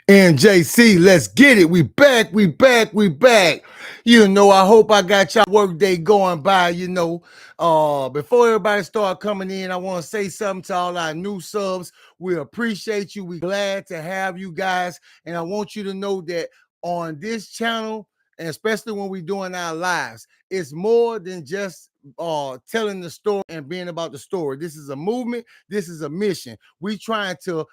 NJC, let's get it. We back. You know, I hope I got y'all work day going by, before everybody start coming in, I want to say something to all our new subs. We appreciate you. We glad to have you guys. And I want you to know that on this channel, and especially when we're doing our lives, it's more than just telling the story and being about the story. This is a movement. This is a mission. We trying to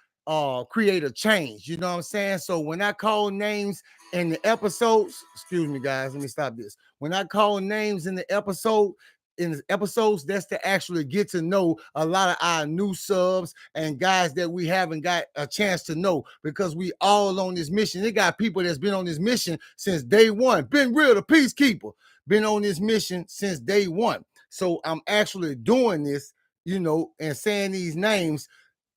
create a change. You know what I'm saying? So when I call names in the episodes, excuse me, guys, let me stop this. When I call names in the episodes, that's to actually get to know a lot of our new subs and guys that we haven't got a chance to know, because we all on this mission. They got people that's been on this mission since day one. Been real, the peacekeeper, been on this mission since day one. So I'm actually doing this, and saying these names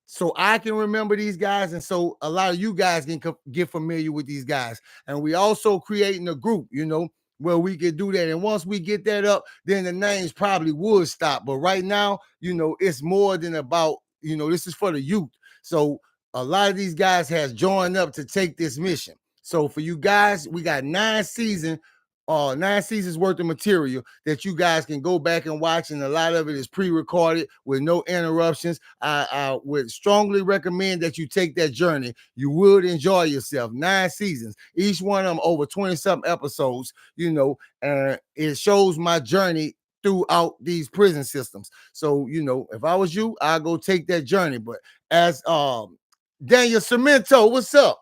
so I can remember these guys, and so a lot of you guys can get familiar with these guys. And we also creating a group, where we can do that. And once we get that up, then the names probably would stop. But right now, it's more than about, this is for the youth. So a lot of these guys has joined up to take this mission. So for you guys, we got 9 seasons worth of material that you guys can go back and watch, and a lot of it is pre-recorded with no interruptions. I would strongly recommend that you take that journey. You would enjoy yourself. 9 seasons, each one of them over 20-something episodes, and it shows my journey throughout these prison systems. So, if I was you, I'd go take that journey. But as Daniel Cemento, what's up?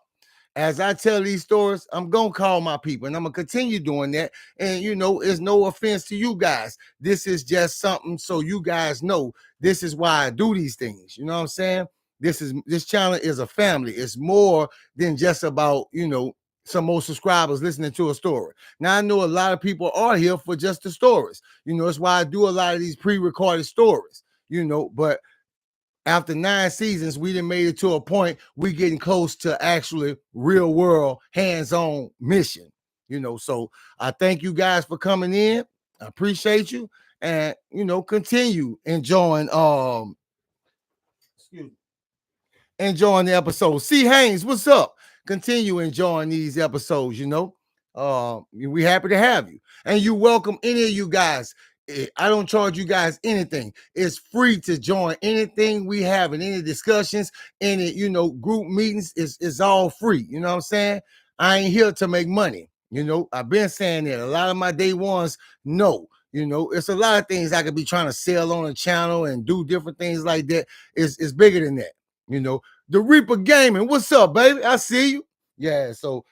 As I tell these stories, I'm going to call my people, and I'm going to continue doing that. And, it's no offense to you guys. This is just something so you guys know this is why I do these things. You know what I'm saying? This channel is a family. It's more than just about, some more subscribers listening to a story. Now, I know a lot of people are here for just the stories. It's why I do a lot of these pre-recorded stories, but after 9 seasons, we done made it to a point we getting close to actually real world hands-on mission. So I thank you guys for coming in. I appreciate you, and continue enjoying enjoying the episode. C. Haynes, what's up? Continue enjoying these episodes. We happy to have you, and you welcome any of you guys. I don't charge you guys anything. It's free to join anything we have in any discussions, any, group meetings. It's all free. You know what I'm saying? I ain't here to make money. I've been saying that. A lot of my day ones know, it's a lot of things I could be trying to sell on a channel and do different things like that. It's bigger than that. The Reaper Gaming. What's up, baby? I see you. Yeah. So,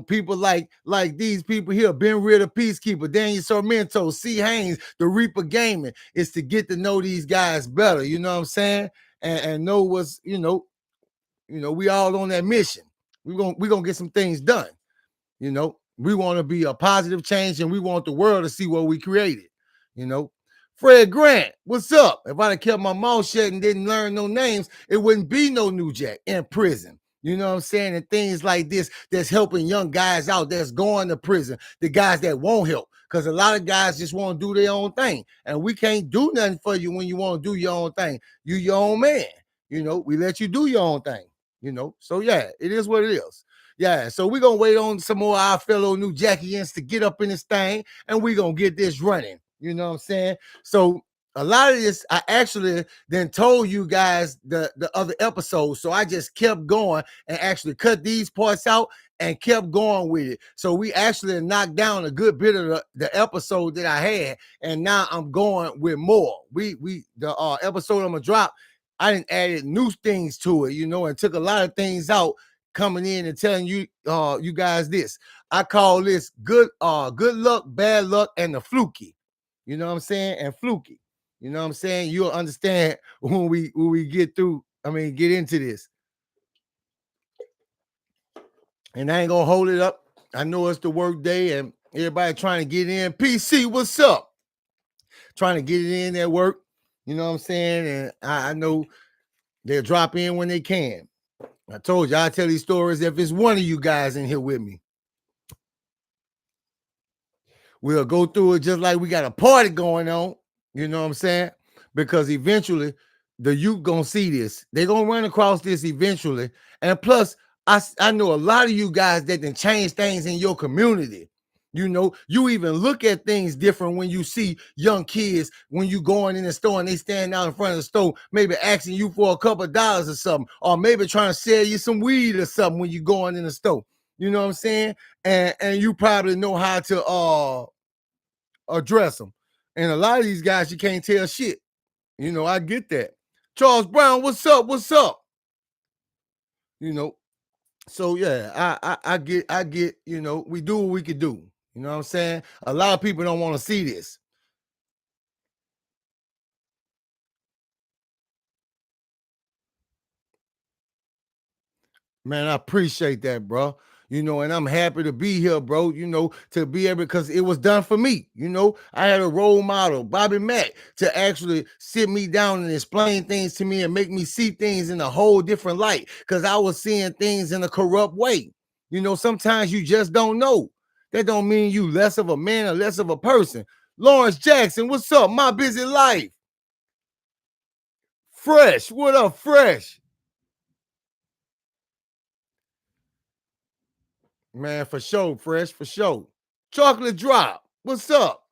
people like these people here, been rid of Peacekeeper, Daniel Sarmiento, C. Haynes, the Reaper Gaming, is to get to know these guys better, you know what I'm saying? And know what's, we all on that mission. We're gonna get some things done. We want to be a positive change, and we want the world to see what we created. Fred Grant, what's up? If I'd have kept my mouth shut and didn't learn no names, it wouldn't be no New Jack in prison. You know what I'm saying? And things like this that's helping young guys out that's going to prison, the guys that won't help. Because a lot of guys just want to do their own thing. And we can't do nothing for you when you want to do your own thing. You your own man. We let you do your own thing. So yeah, it is what it is. Yeah, so we're going to wait on some more of our fellow New Jackians to get up in this thing, and we're going to get this running. You know what I'm saying? So a lot of this, I actually then told you guys the other episodes. So I just kept going and actually cut these parts out and kept going with it. So we actually knocked down a good bit of the episode that I had. And now I'm going with more. The episode I'm going to drop, I didn't add new things to it, and took a lot of things out, coming in and telling you you guys this. I call this good luck, bad luck, and the fluky. You know what I'm saying? And fluky. You know what I'm saying? You'll understand when we get into this. And I ain't gonna hold it up. I know it's the work day and everybody trying to get in. PC, what's up? Trying to get it in at work. You know what I'm saying? And I know they'll drop in when they can. I told you, I'll tell these stories if it's one of you guys in here with me. We'll go through it just like we got a party going on. You know what I'm saying? Because eventually the youth gonna see this. They're gonna run across this eventually. And plus, I know a lot of you guys that can change things in your community. You know, you even look at things different when you see young kids when you going in the store and they stand out in front of the store, maybe asking you for a couple of dollars or something, or maybe trying to sell you some weed or something when you going in the store. You know what I'm saying? And you probably know how to address them. And a lot of these guys, you can't tell shit. You know, I get that. Charles Brown, what's up? What's up? You know, so yeah, I get, you know, we do what we could do. You know what I'm saying? A lot of people don't want to see this. Man, I appreciate that, bro. You know, and I'm happy to be here, bro. You know, to be able, because it was done for me. You know, I had a role model, Bobby Mack, to actually sit me down and explain things to me and make me see things in a whole different light. Because I was seeing things in a corrupt way. You know, sometimes you just don't know. That don't mean you less of a man or less of a person. Lawrence Jackson, what's up? My busy life. Fresh, what up, Fresh? Man, for sure, Fresh, for sure. Chocolate Drop, what's up?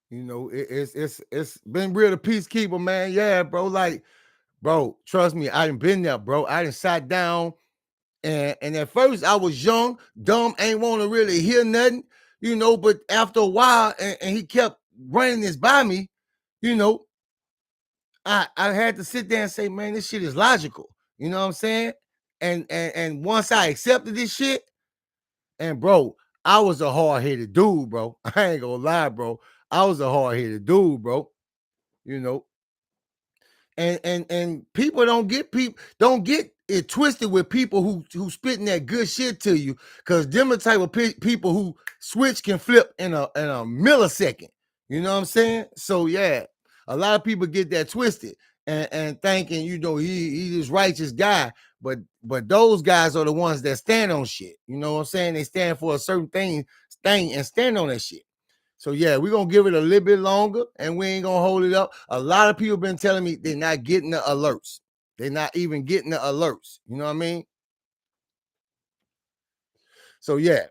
You know, it's been real to peacekeeper, man. Yeah, bro. Like, bro, trust me, I done been there, bro. I done sat down and at first I was young, dumb, ain't want to really hear nothing, you know. But after a while, and he kept running this by me, you know, I had to sit there and say, man, this shit is logical. You know what I'm saying? And once I accepted this shit, and bro, I was a hard-headed dude, bro. I ain't gonna lie, bro. I was a hard-headed dude, bro. You know, and people don't get it twisted with people who spitting that good shit to you, because them the type of people who switch can flip in a millisecond. You know what I'm saying? So yeah, a lot of people get that twisted and thinking, you know, he this righteous guy, but those guys are the ones that stand on shit. You know what I'm saying? They stand for a certain thing and stand on that shit. So yeah, we're gonna give it a little bit longer and we ain't gonna hold it up. A lot of people been telling me they're not getting the alerts. They're not even getting the alerts. You know what I mean? So yeah,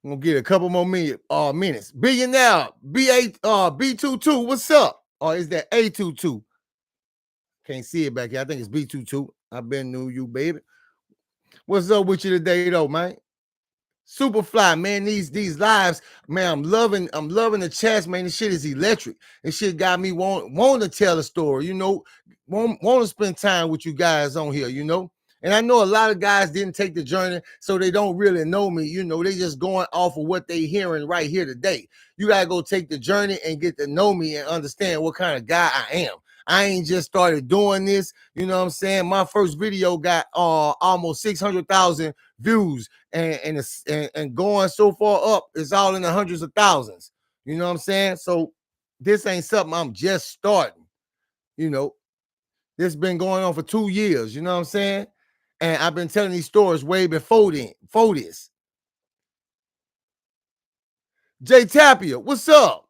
I'm gonna get a couple more minutes. Billionaire B22. What's up? Or is that A22? Can't see it back here. I think it's B22. I've been knew you, baby. What's up with you today, though, man? Superfly, man, these lives, man, I'm loving the chats, man. This shit is electric. This shit got me want to tell a story, you know, want to spend time with you guys on here, you know. And I know a lot of guys didn't take the journey, so they don't really know me, you know. They just going off of what they hearing right here today. You gotta go take the journey and get to know me and understand what kind of guy I am. I ain't just started doing this, you know what I'm saying? My first video got almost 600,000 views, and going so far up, it's all in the hundreds of thousands. You know what I'm saying? So this ain't something I'm just starting. You know, this been going on for 2 years. You know what I'm saying? And I've been telling these stories way before this. Jay Tapia, what's up?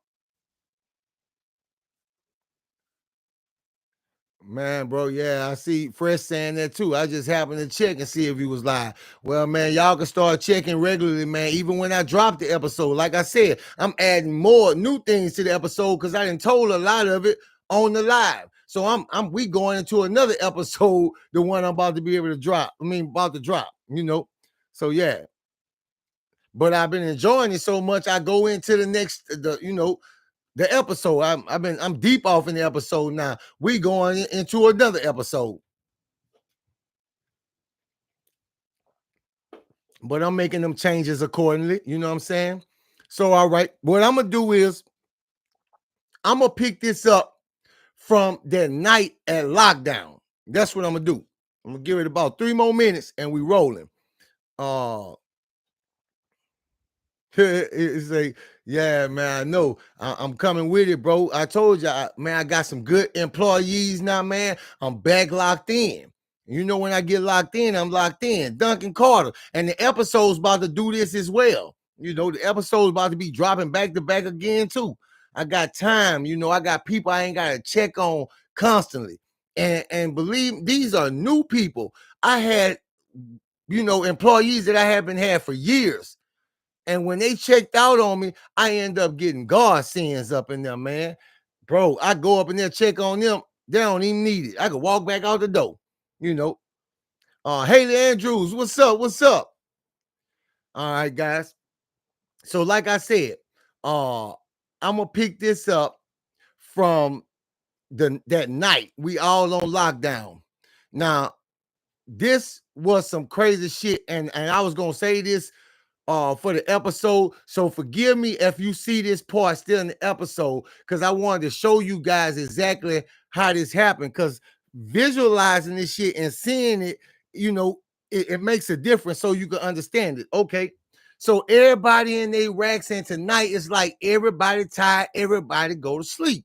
Man, bro, yeah, I see Fresh saying that too. I just happened to check and see if he was live. Well, man, y'all can start checking regularly, man. Even when I drop the episode, like I said, I'm adding more new things to the episode because I didn't told a lot of it on the live. So we going into another episode, the one I'm about to be able to drop. About to drop, you know. So yeah. But I've been enjoying it so much. I go into the episode. I'm deep off in the episode now. We going into another episode. But I'm making them changes accordingly. You know what I'm saying? So, all right, what I'm gonna do is I'm gonna pick this up from that night at lockdown. That's what I'm gonna do. I'm gonna give it about 3 more minutes and we rolling. It's like, yeah, man, I know. I'm coming with it, bro. I told you, man, I got some good employees now, man. I'm back locked in. You know, when I get locked in, I'm locked in. Duncan Carter. And the episode's about to do this as well. You know, the episode's about to be dropping back to back again, too. I got time. You know, I got people I ain't got to check on constantly. And believe these are new people. I had, employees that I haven't had for years. And when they checked out on me, I end up getting God sins up in them, man. Bro, I go up in there, check on them. They don't even need it. I could walk back out the door, Haley Andrews, what's up? What's up? All right, guys. So, like I said, I'm gonna pick this up from that night. We all on lockdown. Now, this was some crazy shit, and I was gonna say this for the episode. So forgive me if you see this part still in the episode, because I wanted to show you guys exactly how this happened. Because visualizing this shit and seeing it, it makes a difference so you can understand it. Okay. So everybody in their racks, and tonight it's like everybody tired, everybody go to sleep.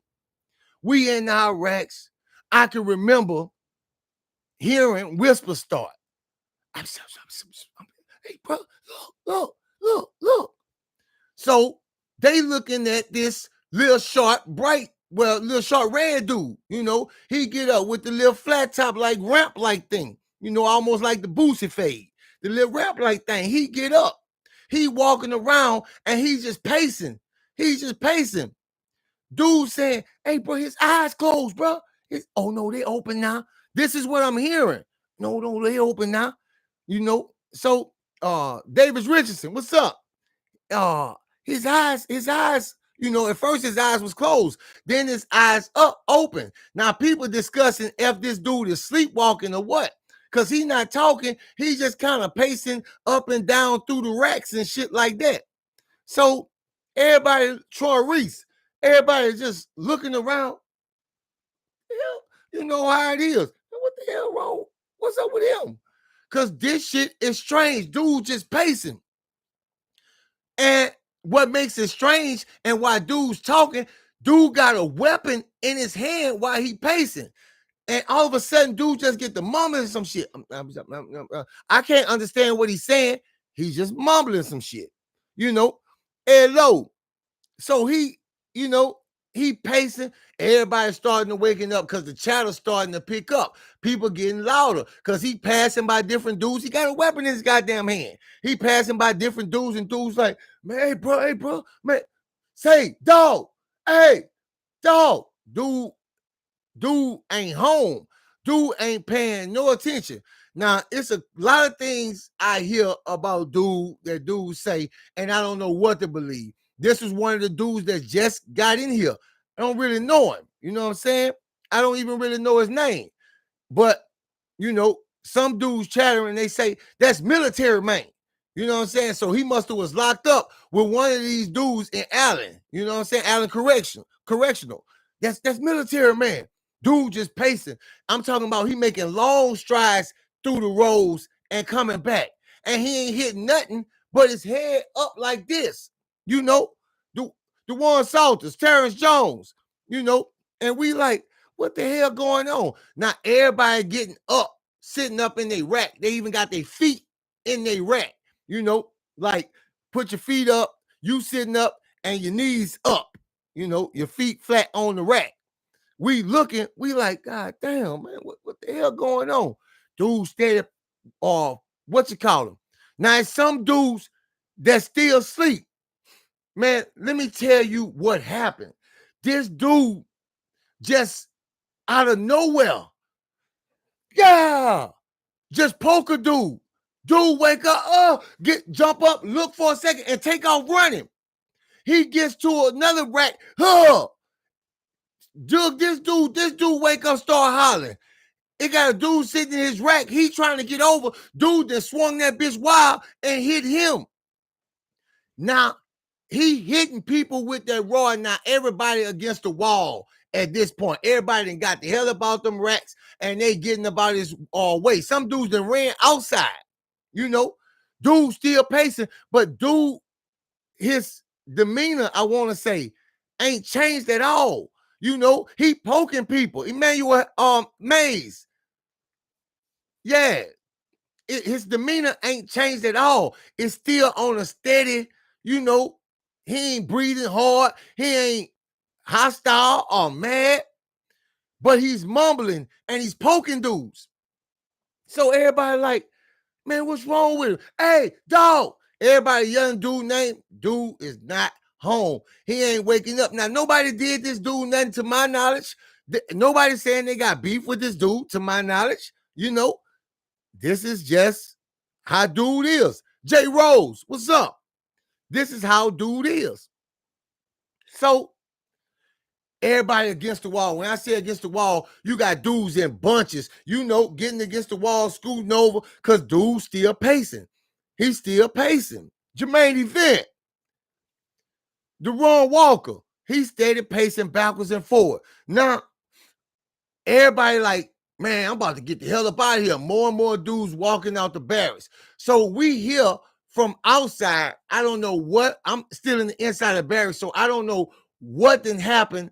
We in our racks. I can remember hearing whispers start. Hey, bro, look. So they looking at this little short red dude. He get up with the little flat top like ramp like thing. Almost like the Boosie fade. The little ramp like thing. He get up. He walking around and he's just pacing. Dude saying, "Hey, bro, his eyes closed, bro. Oh no, they open now. This is what I'm hearing. No, they open now. So Davis Richardson, what's up? His eyes, at first his eyes was closed, then his eyes open. Now people discussing if this dude is sleepwalking or what, because he's not talking, he's just kind of pacing up and down through the racks and shit like that. So everybody, Troy Reese, everybody just looking around. You know how it is. What the hell wrong? What's up with him? Because this shit is strange. Dude just pacing. And what makes it strange and why dude's talking, dude got a weapon in his hand while he pacing. And all of a sudden, dude just get the mumbling some shit. I can't understand what he's saying. He's just mumbling some shit. Hello. So he pacing. Everybody's starting to waking up because the chatter's starting to pick up. People getting louder because he passing by different dudes. He got a weapon in his goddamn hand. He passing by different dudes, and dudes like, man, hey, bro, man, say, dog, hey, dog. Dude ain't home. Dude ain't paying no attention. Now, it's a lot of things I hear about that dudes say, and I don't know what to believe. This is one of the dudes that just got in here. I don't really know him. You know what I'm saying? I don't even really know his name. But, some dudes chattering, they say, that's military man. You know what I'm saying? So he must have was locked up with one of these dudes in Allen. You know what I'm saying? Allen Correctional. That's military man. Dude just pacing. I'm talking about he making long strides through the rows and coming back. And he ain't hitting nothing but his head up like this. DeJuan Salters, Terrence Jones, and we like, what the hell going on? Now everybody getting up, sitting up in their rack. They even got their feet in their rack, like put your feet up, you sitting up and your knees up, your feet flat on the rack. We looking, we like, God damn, man, what the hell going on? Dudes steady, what you call them? Now, some dudes that still sleep. Man, let me tell you what happened. This dude just out of nowhere, just poke a dude. Dude wake up, jump up, look for a second, and take off running. He gets to another rack, this dude wake up, start hollering. It got a dude sitting in his rack. He trying to get over. Dude that swung that bitch wild and hit him. Now, he hitting people with that rod. Now, everybody against the wall at this point. Everybody done got the hell about them racks, and they getting about his way. Some dudes done ran outside. Dude still pacing, but dude, his demeanor, I want to say, ain't changed at all. He poking people. Emmanuel Mays. Yeah. His demeanor ain't changed at all. It's still on a steady, he ain't breathing hard. He ain't hostile or mad. but he's mumbling and he's poking dudes. So everybody like, man, what's wrong with him? Hey, dog. Everybody young dude is not home. He ain't waking up. Now, nobody did this dude nothing to my knowledge. Nobody saying they got beef with this dude to my knowledge. You know, this is just how dude is. J Rose, what's up? This is how dude is. So everybody against the wall. When I say against the wall, you got dudes in bunches, you know, getting against the wall, scooting over, because dude's still pacing. He's still pacing. Jermaine Event, Deron Walker, he steady pacing backwards and forward. Now, everybody like, man, I'm about to get the hell up out of here. More and more dudes walking out the barracks. So we hear from outside, I don't know what, I'm still in the inside of the barracks, so I don't know what didn't happen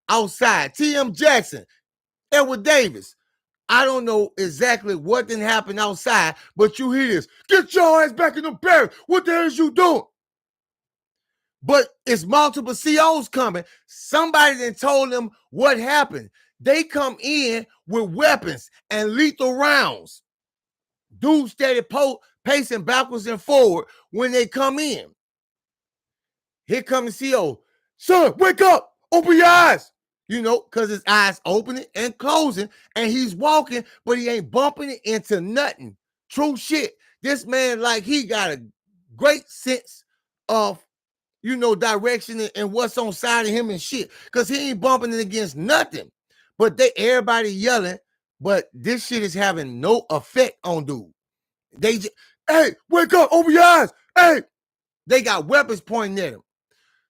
outside. T.M. Jackson, Edward Davis, I don't know exactly what didn't happen outside, but you hear this. Get your ass back in the barracks. What the hell is you doing? But it's multiple COs coming. Somebody then told them what happened. They come in with weapons and lethal rounds. Dudes steady pacing backwards and forward when they come in. Here comes the CO. Son, wake up. Open your eyes. You know, because his eyes opening and closing, and he's walking, but he ain't bumping it into nothing. True shit. This man, like, he got a great sense of, you know, direction and what's on side of him and shit, because he ain't bumping it against nothing. But everybody yelling, but this shit is having no effect on dude. They just, hey, wake up, open your eyes. Hey, they got weapons pointing at him.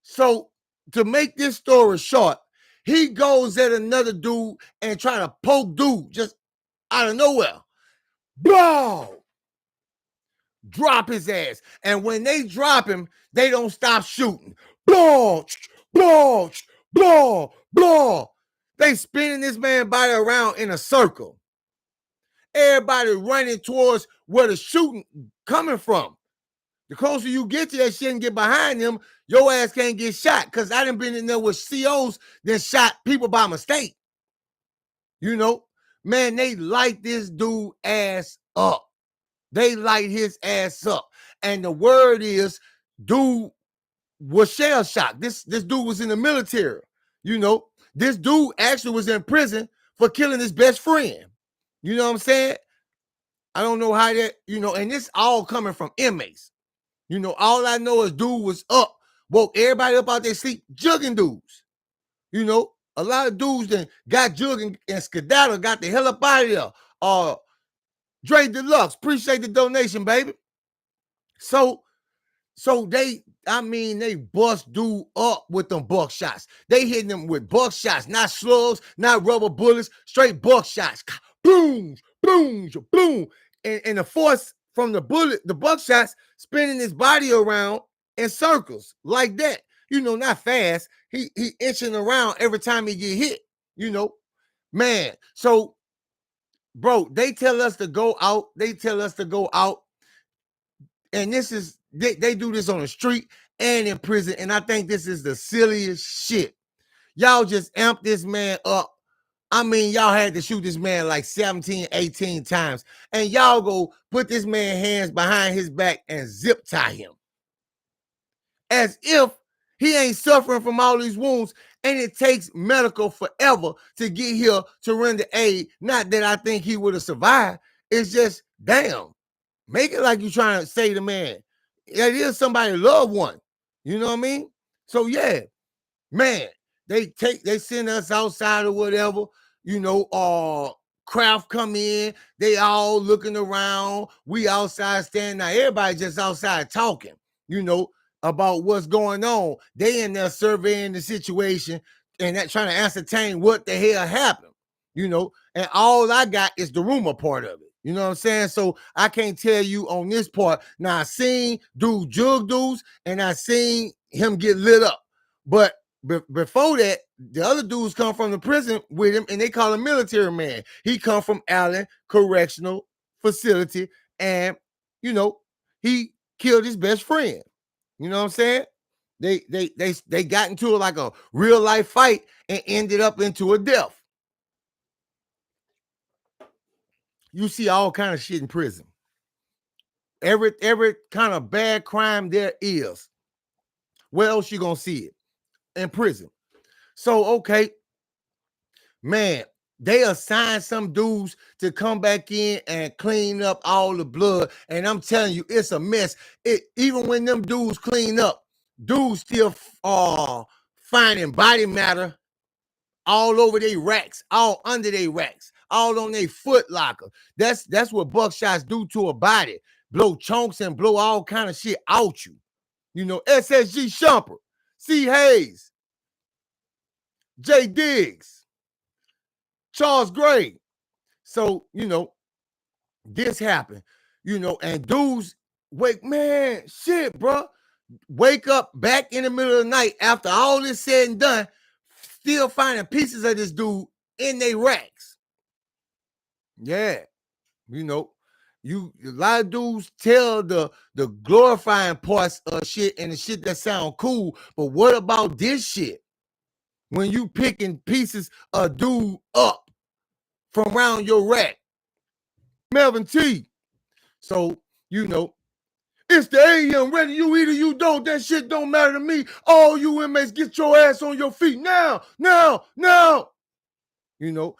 So to make this story short, he goes at another dude and try to poke dude just out of nowhere. Blah! Drop his ass. And when they drop him, they don't stop shooting. Blah! Blah! Blah! Blah! They spinning this man's body around in a circle. Everybody running towards where the shooting coming from. The closer you get to that shit and get behind them, your ass can't get shot. Because I done been in there with COs that shot people by mistake. You know, man, they light this dude ass up. They light his ass up. And the word is, dude was shell shocked. This dude was in the military. You know, this dude actually was in prison for killing his best friend. You know what I'm saying? I don't know how that, you know, and this all coming from inmates. You know, all I know is dude was up, woke everybody up out their sleep, jugging dudes. You know, a lot of dudes that got jugging and skedaddle, got the hell up out of there. Dre Deluxe, appreciate the donation, baby. So they bust dude up with them buckshots. They hitting them with buckshots, not slugs, not rubber bullets, straight buckshots. Boom, boom, boom. And the force from the buckshots spinning his body around in circles like that. You know, not fast. He inching around every time he get hit. You know, man. So, bro, they tell us to go out. And this is, they do this on the street and in prison. And I think this is the silliest shit. Y'all just amp this man up. I mean, y'all had to shoot this man like 17, 18 times. And y'all go put this man's hands behind his back and zip tie him. As if he ain't suffering from all these wounds. And it takes medical forever to get here to render aid. Not that I think he would have survived. It's just, damn. Make it like you're trying to say the man. That is somebody's loved one. You know what I mean? So yeah, man, they send us outside or whatever. You know, craft come in, they all looking around. We outside standing. Now everybody just outside talking, you know, about what's going on. They in there surveying the situation and that trying to ascertain what the hell happened, you know. And all I got is the rumor part of it. You know what I'm saying? So I can't tell you on this part. Now I seen dude jug dudes and I seen him get lit up. But before that, the other dudes come from the prison with him and they call him military man. He come from Allen Correctional Facility and, you know, he killed his best friend. You know what I'm saying? They got into like a real life fight and ended up into a death. You see all kind of shit in prison. Every kind of bad crime there is. Where else you gonna see it? In prison. So okay, man, they assigned some dudes to come back in and clean up all the blood. And I'm telling you, it's a mess. Even when them dudes clean up, dudes still finding body matter all over their racks, all under their racks, all on their foot locker. That's what buckshots do to a body. Blow chunks and blow all kind of shit out you. You know, SSG Shumper, C. Hayes, J. Diggs, Charles Gray. So, you know, this happened, you know, and dudes wake, man, shit, bro. Wake up back in the middle of the night after all this said and done, still finding pieces of this dude in their racks. Yeah, you know, a lot of dudes tell the glorifying parts of shit and the shit that sound cool, but what about this shit? When you picking pieces of dude up from around your rack, Melvin T. So, you know, it's the AM ready. You eat or you don't. That shit don't matter to me. All you inmates, get your ass on your feet now. You know,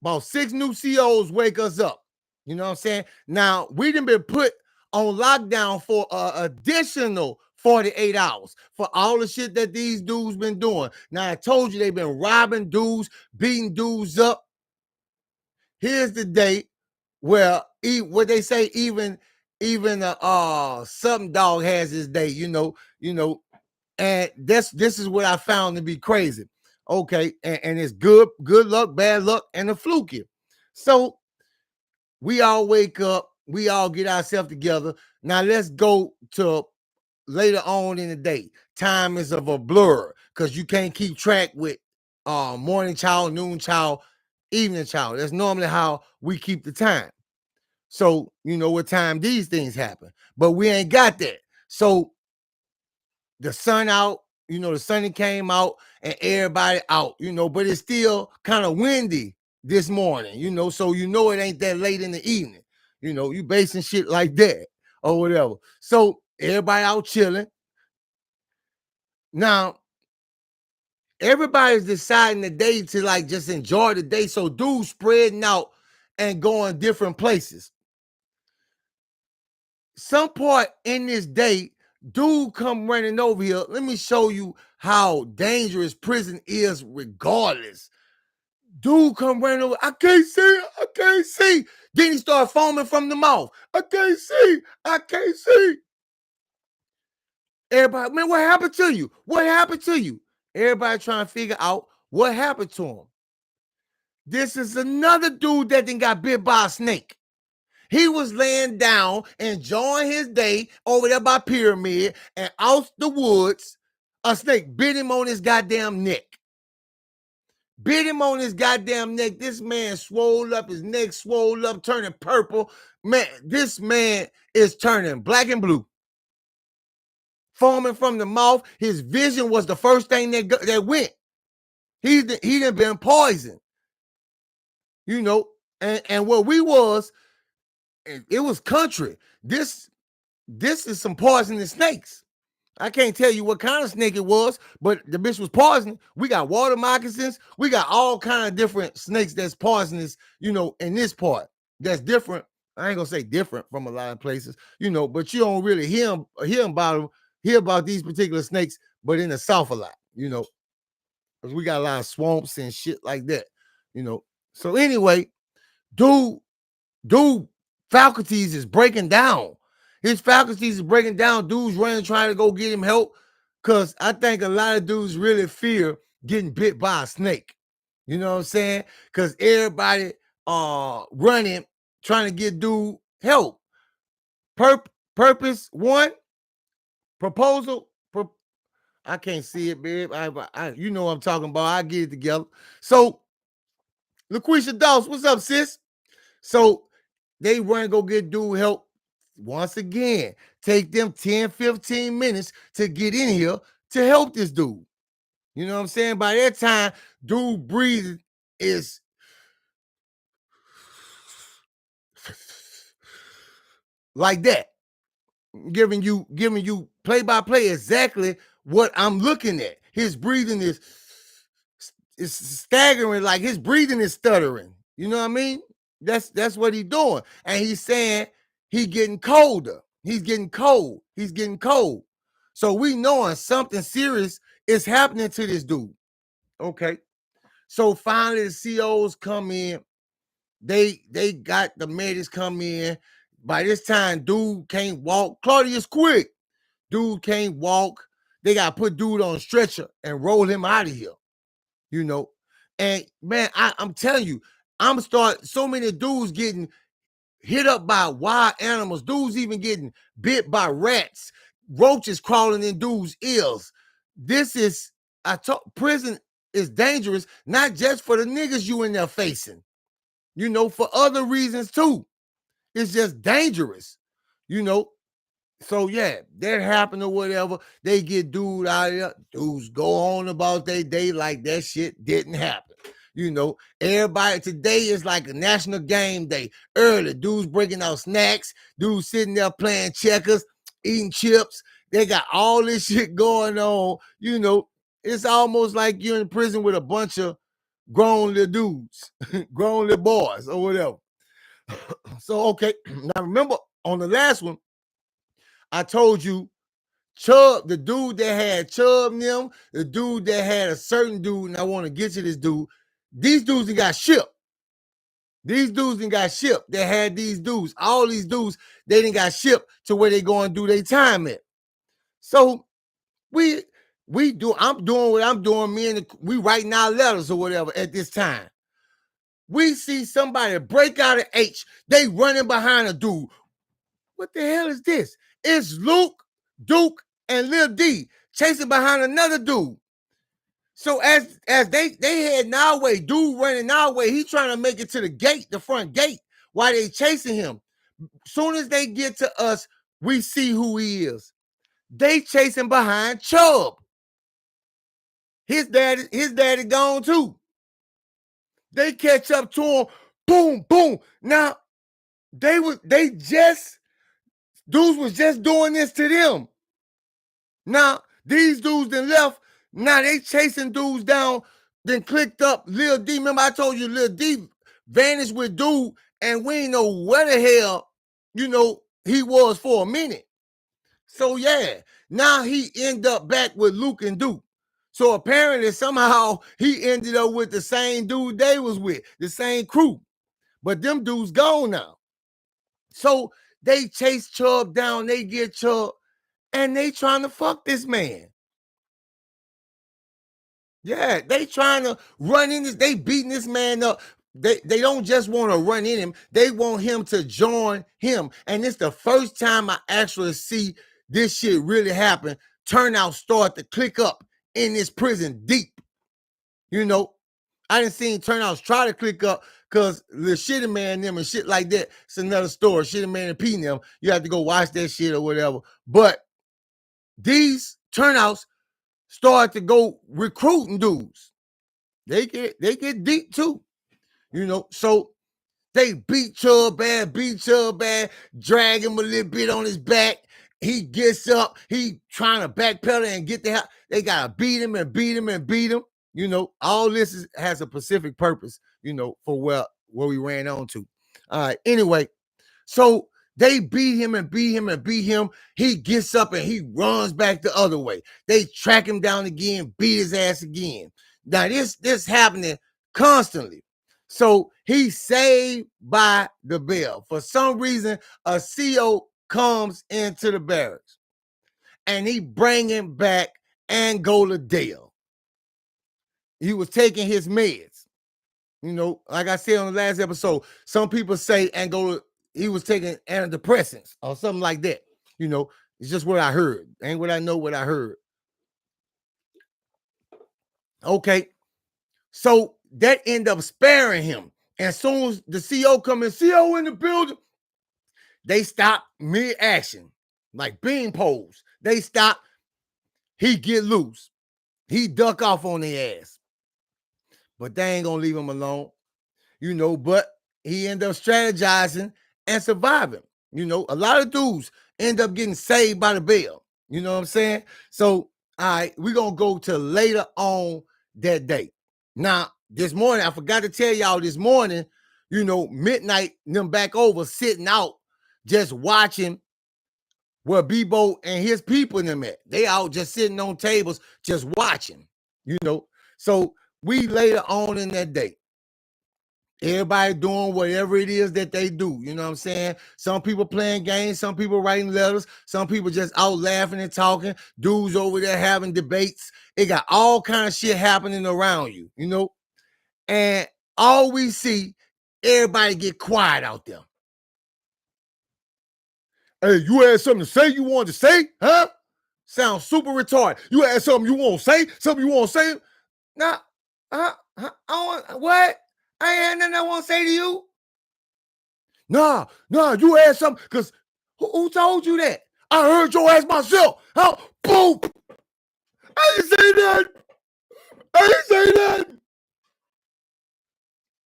about 6 new COs wake us up. You know what I'm saying? Now, we done been put on lockdown for additional 48 hours for all the shit that these dudes been doing. Now, I told you they've been robbing dudes, beating dudes up. Here's the date where what they say, even something dog has his day, you know, and this is what I found to be crazy. Okay, and it's good luck, bad luck, and the fluky. So we all wake up, we all get ourselves together. Now let's go to later on in the day. Time is of a blur because you can't keep track with morning child, noon child, evening child. That's normally how we keep the time. So you know what time these things happen, but we ain't got that. So the sun out, you know, the sun came out and everybody out, you know, but it's still kind of windy this morning, you know, so you know it ain't that late in the evening, you know, you basing shit like that or whatever. So everybody out chilling. Now, everybody's deciding the day to like just enjoy the day. So dudes spreading out and going different places. Some part in this day, dude come running over here. Let me show you how dangerous prison is regardless. Dude come running over. I can't see. Then he start foaming from the mouth. I can't see. Everybody, man, what happened to you? Everybody trying to figure out what happened to him. This is another dude that then got bit by a snake. He was laying down, enjoying his day over there by Pyramid, and out the woods, a snake bit him on his goddamn neck. This man swole up, his neck swole up, turning purple. Man, this man is turning black and blue. Foaming from the mouth. His vision was the first thing that went. He done been poisoned. You know, and what we was, it was country. This is some poisonous snakes. I can't tell you what kind of snake it was, but the bitch was poisonous. We got water moccasins. We got all kind of different snakes that's poisonous, you know, in this part. That's different. I ain't gonna say different from a lot of places, you know, but you don't really hear about these particular snakes, but in the South a lot, you know, because we got a lot of swamps and shit like that, you know. So anyway, dude, faculties is breaking down. His faculties is breaking down. Dudes running, trying to go get him help. Because I think a lot of dudes really fear getting bit by a snake. You know what I'm saying? Because everybody running, trying to get dude help. Purpose one, proposal. I can't see it, babe. You know what I'm talking about. I get it together. So, LaQuisha Dawes, what's up, sis? So, they run and go get dude help. Once again, take them 10, 15 minutes to get in here to help this dude. You know what I'm saying? By that time, dude breathing is like that, giving you play by play exactly what I'm looking at. His breathing is staggering, like his breathing is stuttering. You know what I mean? That's what he's doing, and he's saying he getting colder. He's getting cold. He's getting cold. So we knowing something serious is happening to this dude. Okay. So finally the COs come in. They got the medics come in. By this time, dude can't walk. Claudius quick. Dude can't walk. They got to put dude on a stretcher and roll him out of here. You know. And man, I'm telling you, so many dudes getting hit up by wild animals. Dudes even getting bit by rats. Roaches crawling in dudes' ears. This is, prison is dangerous, not just for the niggas you in there facing, you know, for other reasons too. It's just dangerous, you know. So yeah, that happened or whatever. They get dude out of there. Dudes go on about their day like that shit didn't happen. You know, everybody today is like a national game day. Early, dudes breaking out snacks, dudes sitting there playing checkers, eating chips. They got all this shit going on. You know, it's almost like you're in prison with a bunch of grown little dudes, grown little boys or whatever. So, okay, now remember on the last one, I told you Chubb, the dude that had Chubb and them, the dude that had a certain dude, and I want to get to this dude. These dudes that got shipped. These dudes that got shipped. They had these dudes. All these dudes, they didn't got shipped to where they go and do their time at. So I'm doing what I'm doing. We writing our letters or whatever at this time. We see somebody break out of H. They running behind a dude. What the hell is this? It's Luke, Duke, and Lil D chasing behind another dude. So as they heading our way, dude running our way, he trying to make it to the gate, the front gate, while they chasing him. Soon as they get to us, we see who he is. They chasing behind Chubb. His daddy gone too. They catch up to him. Boom, boom. Now dudes was just doing this to them. Now, these dudes then left. Now they chasing dudes down, then clicked up Lil D. Remember I told you Lil D vanished with dude, and we ain't know where the hell, you know, he was for a minute. So yeah, now he end up back with Luke and Duke. So apparently somehow he ended up with the same dude they was with, the same crew. But them dudes gone now. So they chase Chubb down, they get Chubb, and they trying to fuck this man. Yeah, they trying to run in this, they beating this man up. They don't just want to run in him, they want him to join him. And it's the first time I actually see this shit really happen. Turnout start to click up in this prison deep. You know, I didn't see turnouts try to click up because the shitty man them and shit like that. It's another story. Shitty man and P them. You have to go watch that shit or whatever. But these turnouts start to go recruiting dudes. They get deep too, you know. So they beat Chubb bad, drag him a little bit on his back. He gets up, he trying to backpedal and get the hell. They gotta beat him. You know, all this has a specific purpose, you know, for where we ran on to. All right. Anyway, so they beat him. He gets up and he runs back the other way. They track him down again, beat his ass again. Now this happening constantly. So he's saved by the bell. For some reason, a CO comes into the barracks and he bring him back Angola Dale. He was taking his meds. You know, like I said on the last episode, some people say Angola, he was taking antidepressants or something like that. You know, it's just what I heard. Ain't what I know, what I heard. Okay. So that end up sparing him. And as soon as the CO come in, CO in the building, they stop mid-action, like bean poles. They stop. He get loose. He duck off on their ass. But they ain't gonna leave him alone. You know, but he end up strategizing and surviving. You know, a lot of dudes end up getting saved by the bell. You know what I'm saying? So, all right, we're going to go to later on that day. Now, this morning, I forgot to tell y'all this morning, you know, midnight, them back over sitting out, just watching where Bebo and his people in them at. They out just sitting on tables, just watching, you know. So we later on in that day, everybody doing whatever it is that they do. You know what I'm saying? Some people playing games, some people writing letters, some people just out laughing and talking. Dudes over there having debates. It got all kind of shit happening around you, you know? And all we see, everybody get quiet out there. Hey, you had something to say you wanted to say? Huh? Sounds super retarded. You had something you want to say? Something you want to say? Nah, what? I ain't had nothing I want to say to you. Nah, you had something, because who told you that? I heard your ass myself. How? Boom! I didn't say that. I didn't say that.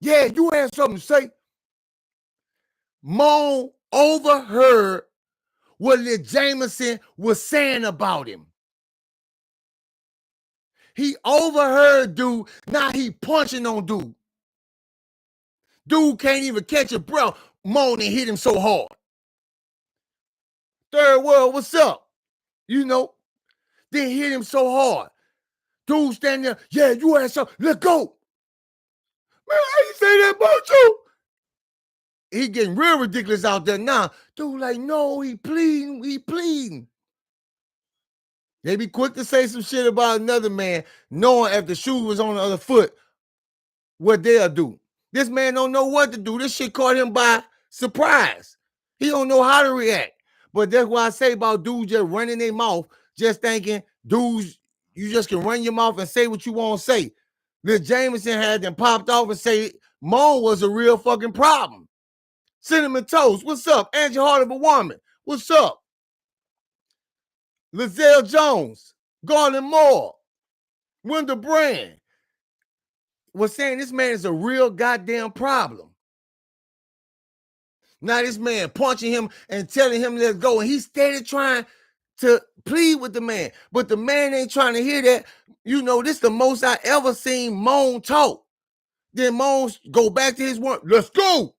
Yeah, you had something to say. Moan overheard what Lil Jameson was saying about him. He overheard dude. Now he punching on dude. Dude can't even catch a breath. Moan and hit him so hard. Third world, what's up? You know, then hit him so hard. Dude standing there, yeah, you had something. Let's go. Man, I ain't say that about you. He getting real ridiculous out there now. Dude, like, no, he pleading. They be quick to say some shit about another man, knowing if the shoe was on the other foot, what they'll do. This man don't know what to do. This shit caught him by surprise. He don't know how to react. But that's why I say about dudes just running their mouth, just thinking, dudes, you just can run your mouth and say what you want to say. Lil Jameson had them popped off and say Moan was a real fucking problem. Cinnamon Toast, what's up? Angie Heart of a Woman, what's up? Lizelle Jones, Garland Moore, Wendell Brand was saying this man is a real goddamn problem. Now this man punching him and telling him let's go, and he's steady trying to plead with the man, but the man ain't trying to hear that. You know, this is the most I ever seen Moan talk. Then Moan go back to his work. Let's go.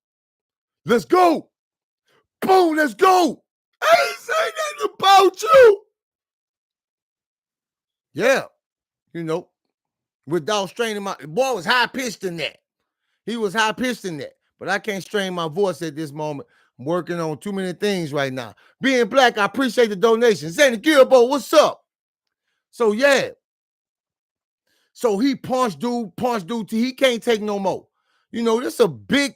Let's go. Boom, let's go. I ain't saying nothing about you. Yeah, you know, without straining my, the boy was high-pitched in that. He was high-pitched in that. But I can't strain my voice at this moment. I'm working on too many things right now. Being black, I appreciate the donation. Zanny Gilbo, what's up? So, yeah. So he punched dude till he can't take no more. You know, this a big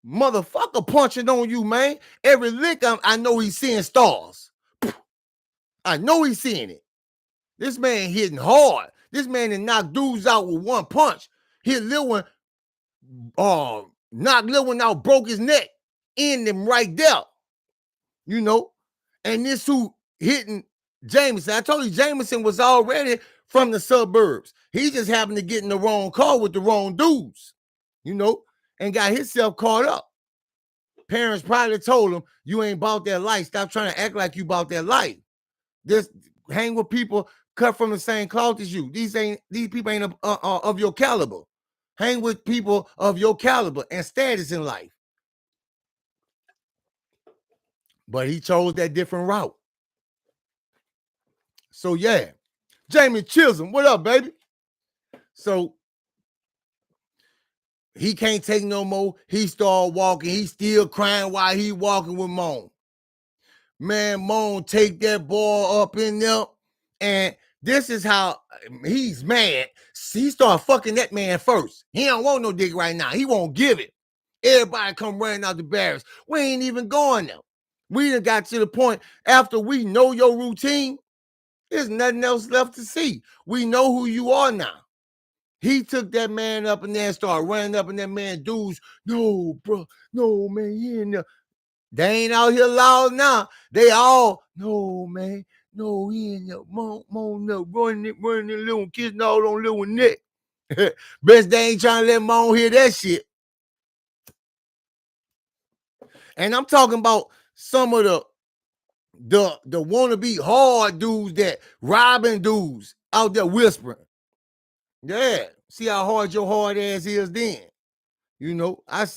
motherfucker punching on you, man. Every lick, I know he's seeing stars. I know he's seeing it. This man hitting hard. This man done knocked dudes out with one punch. Hit Lil One, knocked Lil One out, broke his neck, in him right there. You know, and this who hitting Jameson. I told you Jameson was already from the suburbs. He just happened to get in the wrong car with the wrong dudes, you know, and got himself caught up. Parents probably told him, you ain't about that life. Stop trying to act like you about that life. Just hang with people cut from the same cloth as you. These people ain't of your caliber. Hang with people of your caliber and status in life. But he chose that different route. So yeah, Jamie Chisholm, what up, baby? So he can't take no more. He started walking. He still crying while he walking with Moan. Man, Moan take that ball up in there, and this is how he's mad. He started fucking that man first. He don't want no dick right now. He won't give it. Everybody come running out the barracks. We ain't even going there. We done got to the point after we know your routine, there's nothing else left to see. We know who you are now. He took that man up in there and started running up in that man dudes. No, bro. No, man. He ain't there. They ain't out here loud now. They all, no, man. No, he ain't there. Moan up, running little kissing all on little neck. Best they ain't trying to let Moan hear that shit. And I'm talking about some of the wannabe hard dudes that robbing dudes out there whispering. Yeah, see how hard your hard ass is then. You know, I be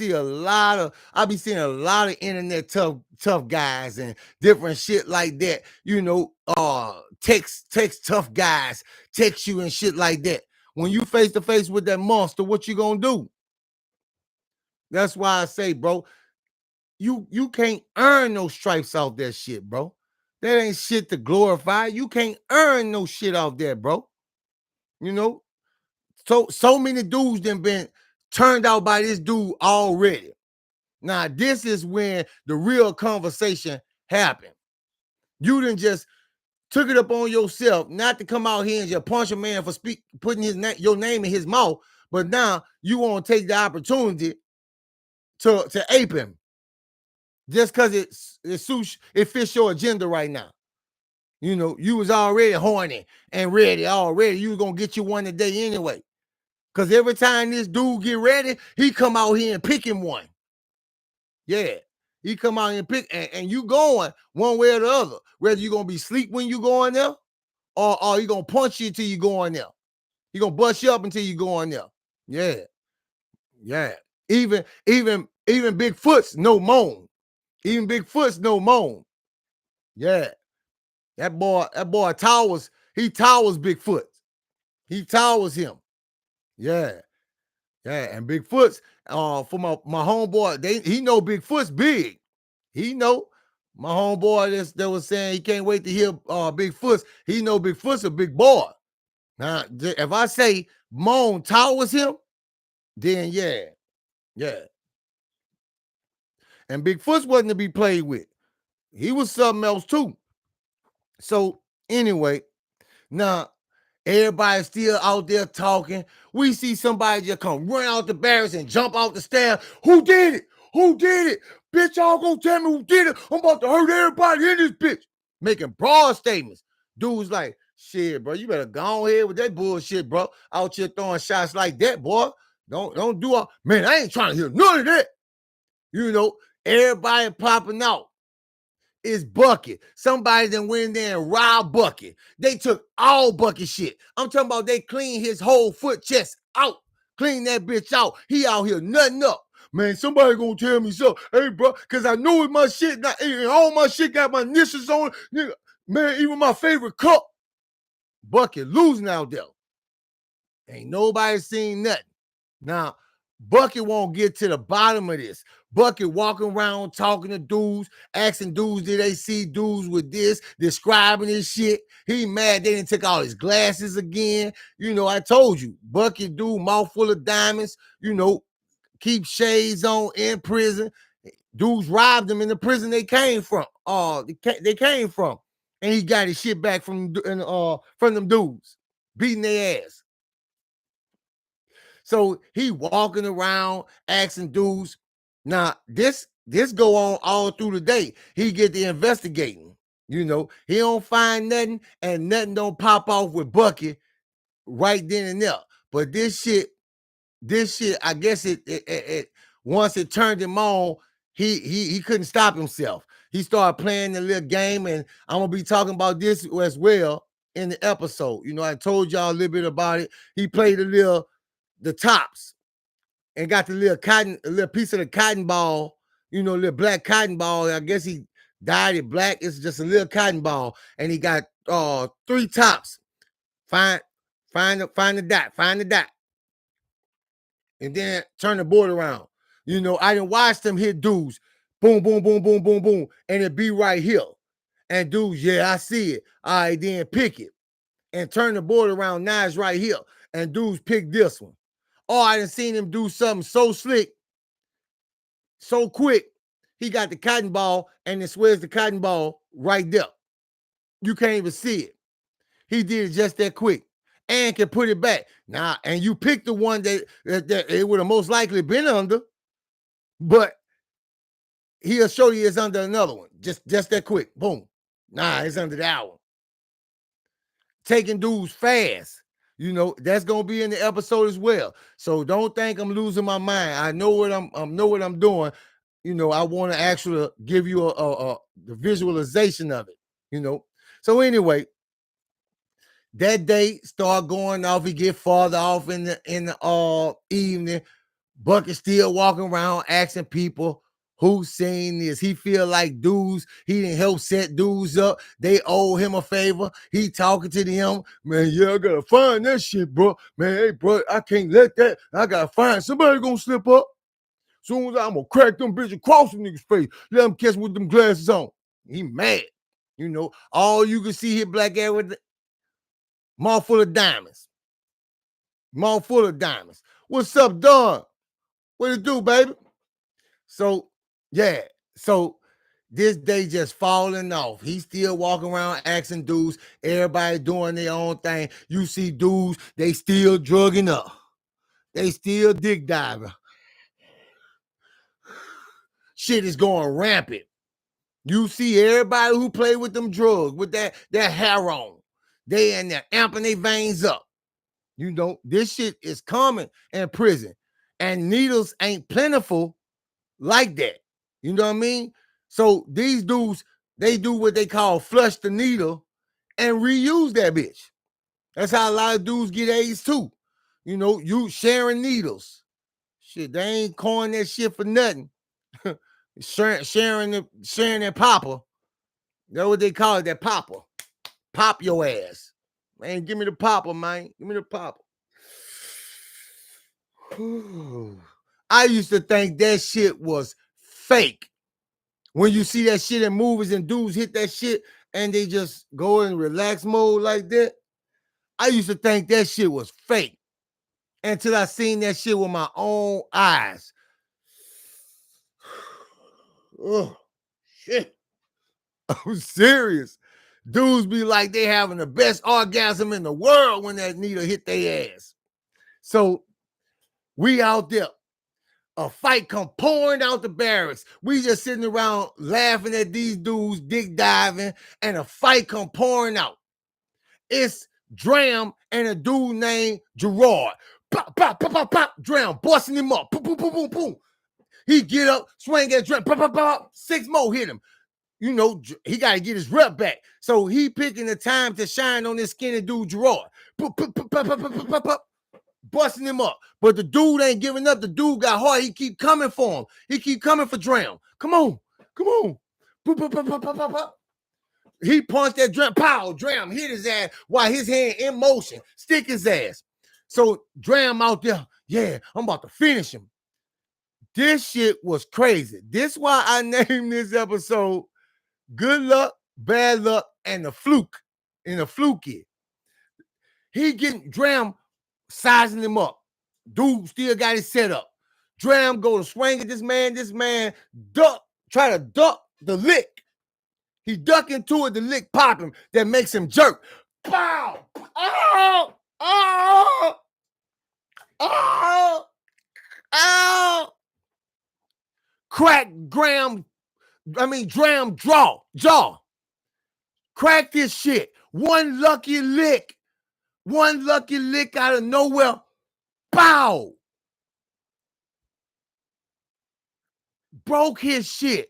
seeing a lot of internet tough guys and different shit like that. You know, text tough guys, text you and shit like that. When you face to face with that monster, what you gonna do? That's why I say, bro, you can't earn no stripes off that shit, bro. That ain't shit to glorify. You can't earn no shit off there, bro. You know, so many dudes done been turned out by this dude already. Now, this is when the real conversation happened. You done just took it upon yourself not to come out here and just punch a man for putting your name in his mouth, but now you want to take the opportunity to ape him just because it fits your agenda right now. You know, you was already horny and ready already. You was going to get you one today anyway. Because every time this dude get ready, he come out here and pick him one. Yeah. He come out and pick, and you going one way or the other. Whether you going to be asleep when you go in there, or he going to punch you until you go in there. He going to bust you up until you go in there. Yeah. Yeah. Even Bigfoot's no moan. Even Bigfoot's no moan. Yeah. That boy towers, he towers Bigfoot. He towers him. Yeah. Yeah. And Bigfoot's, for my homeboy, he know Bigfoot's big. He know. My homeboy that was saying he can't wait to hear Bigfoot's. He know Bigfoot's a big boy. Now, if I say Moan towers him, then yeah. Yeah. And Bigfoot's wasn't to be played with. He was something else too. So anyway, now everybody's still out there talking. We see somebody just come run out the barracks and jump out the stairs. Who did it? Who did it? Bitch, y'all gonna tell me who did it? I'm about to hurt everybody in this bitch. Making broad statements. Dude's like, shit, bro, you better go ahead with that bullshit, bro. Out here throwing shots like that, boy. Don't do all. Man, I ain't trying to hear none of that. You know, everybody popping out. Is Bucket. Somebody that went in there and robbed Bucket. They took all Bucket shit. I'm talking about they cleaned his whole foot chest out. Clean that bitch out. He out here nutting up. Man, somebody gonna tell me so. Hey, bro, because I know my shit, all my shit got my initials on it. Man, even my favorite cup. Bucket losing out there. Ain't nobody seen nothing. Now, Bucket won't get to the bottom of this. Bucket walking around talking to dudes, asking dudes, did they see dudes with this, describing his shit. He mad they didn't take all his glasses again. You know, I told you, Bucket dude, mouth full of diamonds, you know, keep shades on in prison. Dudes robbed them in the prison they came from. They came from. And he got his shit back from them dudes, beating their ass. So he walking around asking dudes. Now, this go on all through the day. He get the investigating. You know, he don't find nothing and nothing don't pop off with Bucket right then and there. But this shit, I guess it once it turned him on, he couldn't stop himself. He started playing the little game, and I'm gonna be talking about this as well in the episode. You know, I told y'all a little bit about it. He played the tops and got a little piece of the cotton ball, you know, little black cotton ball. I guess he dyed it black. It's just a little cotton ball, and he got 3 tops. Find the dot, and then turn the board around. You know, I didn't watch them hit dudes, boom, boom, boom, boom, boom, boom, and it be right here. And dudes, yeah, I see it. All right, then pick it and turn the board around. Now it's right here, and dudes pick this one. Oh, I done seen him do something so slick, so quick. He got the cotton ball and then swears the cotton ball right there. You can't even see it. He did it just that quick and can put it back. Now, and you pick the one that it would have most likely been under, but he'll show you it's under another one. Just that quick. Boom. Nah, it's under that one. Taking dudes fast. You know, that's gonna be in the episode as well. So don't think I'm losing my mind. I know what I'm doing. you know, I want to actually give you the visualization of it, you know. So anyway, that day start going off. He get farther off in the evening. Bucket still walking around asking people who seen this. He feel like dudes, he didn't help set dudes up. They owe him a favor. He talking to them. Man, yeah, I gotta find that shit, bro. Man, hey, bro, I can't let that. I gotta find somebody gonna slip up. Soon as I'm gonna crack them bitches across the niggas' face. Let them catch with them glasses on. He mad. You know, all you can see here, black air with the mouth full of diamonds. Mouth full of diamonds. What's up, dog? What it do, baby? So, yeah. So this day just falling off. He still walking around asking dudes, everybody doing their own thing. You see dudes, they still drugging up. They still dick diving. Shit is going rampant. You see everybody who play with them drugs, with that hair on, they in there amping their veins up. You know, this shit is common in prison. And needles ain't plentiful like that. You know what I mean? So these dudes, they do what they call flush the needle and reuse that bitch. That's how a lot of dudes get AIDS too. You know, you sharing needles. Shit, they ain't coin that shit for nothing. sharing that popper. That's what they call it, that popper. Pop your ass. Man, give me the popper, man. Give me the popper. I used to think that shit was fake. When you see that shit in movies and dudes hit that shit and they just go in relax mode like that, I used to think that shit was fake until I seen that shit with my own eyes. Oh, shit. I'm serious. Dudes be like they having the best orgasm in the world when that needle hit their ass. So we out there. A fight come pouring out the barracks. We just sitting around laughing at these dudes dick diving, and a fight come pouring out. It's Dram and a dude named Gerard. Pop, pop, pop, pop, pop. Dram busting him up. Boom, boom, boom, boom, boom. He get up, swing at Dram. Pop, pop, pop. 6 more hit him. You know, he got to get his rep back. So he picking the time to shine on this skinny dude, Gerard. Pop, pop, pop, pop, pop, pop, pop, pop. Busting him up. But the dude ain't giving up. The dude got hard. He keep coming for him. He keep coming for Dram. Come on. Come on. Pop, pop, pop, pop, pop, pop, pop. He punched that Dram. Pow. Dram hit his ass while his hand in motion. Stick his ass. So Dram out there. Yeah, I'm about to finish him. This shit was crazy. This why I named this episode Good Luck, Bad Luck, and the Fluke. And the Fluky. He getting Dram sizing him up. Dude still got his set up. Dram go to swing at this man duck, try to duck the lick. He duck into it, the lick pop him, that makes him jerk. Pow! Oh! Oh! Oh! Oh! Crack Dram jaw. Crack this shit. One lucky lick out of nowhere. Pow! Broke his shit.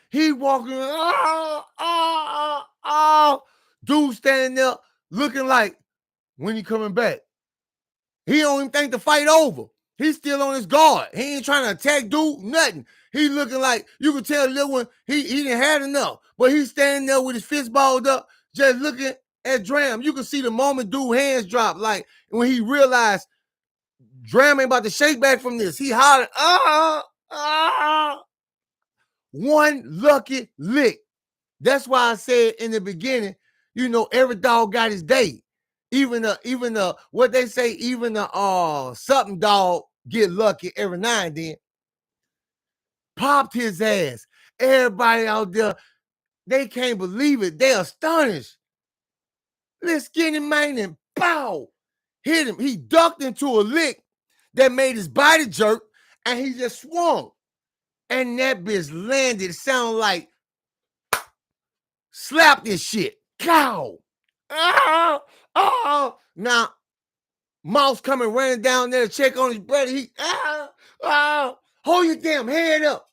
He walking, dude standing there looking like, when he coming back? He don't even think the fight over. He's still on his guard. He ain't trying to attack dude, nothing. He looking like, you can tell little one, he didn't had enough. But he's standing there with his fist balled up, just looking at Dram. You can see the moment dude hands drop, like when he realized Dram ain't about to shake back from this. He hollered, one lucky lick. That's why I said in the beginning, you know, every dog got his day. Even what they say, even the something dog get lucky every now and then. Popped his ass. Everybody out there, they can't believe it. They astonished. Let's get him, man, and pow! Hit him. He ducked into a lick that made his body jerk, and he just swung. And that bitch landed. It sounded like slap this shit. Cow. Now, Mouse coming running down there to check on his brother. He hold your damn head up.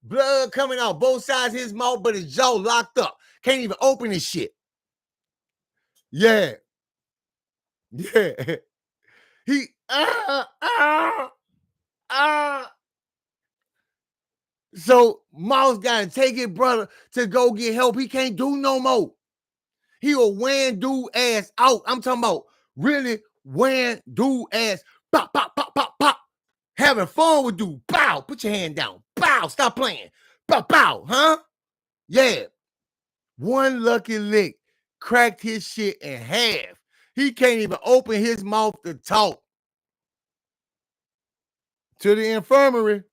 Blood coming out both sides of his mouth, but his jaw locked up. Can't even open his shit. Yeah. Yeah. He So Mouse gotta take his brother to go get help. He can't do no more. He will wham dude ass out. I'm talking about really wham dude ass. Pop, pop, pop, pop, pop. Having fun with dude. Bow. Put your hand down. Bow. Stop playing. Bow, bow. Huh? Yeah. One lucky lick cracked his shit in half. He can't even open his mouth to talk. To the infirmary.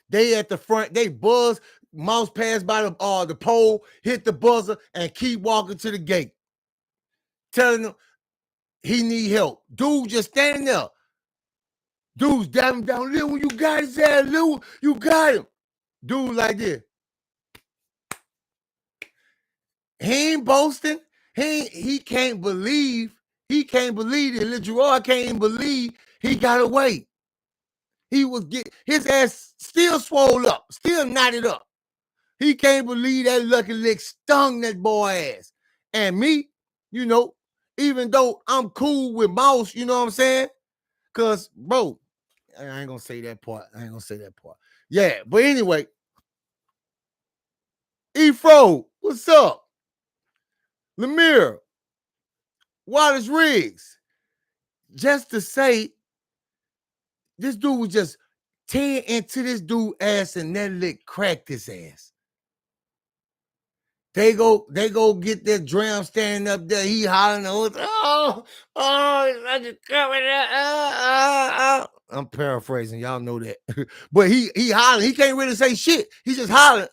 They at the front. They buzz. Mouse passed by the pole, hit the buzzer, and keep walking to the gate. Telling him he need help. Dude just standing there. Dude's dabbing down. Lil, you got his ass, Lil. You got him. Dude like this. He ain't boasting. He can't believe. He can't believe it. Lil Gerard can't even believe he got away. He was his ass still swole up, still knotted up. He can't believe that lucky lick stung that boy ass. And me, you know, even though I'm cool with Mouse, you know what I'm saying? Cause bro, I ain't gonna say that part. Yeah, but anyway, E-Fro, what's up? Lemire, Wallace Riggs. Just to say, this dude was just tearing into this dude ass and that lick cracked his ass. They go get that dram standing up there. He hollering, oh, it's like a coming out. I'm paraphrasing, y'all know that. But he hollering. He can't really say shit. He just hollering.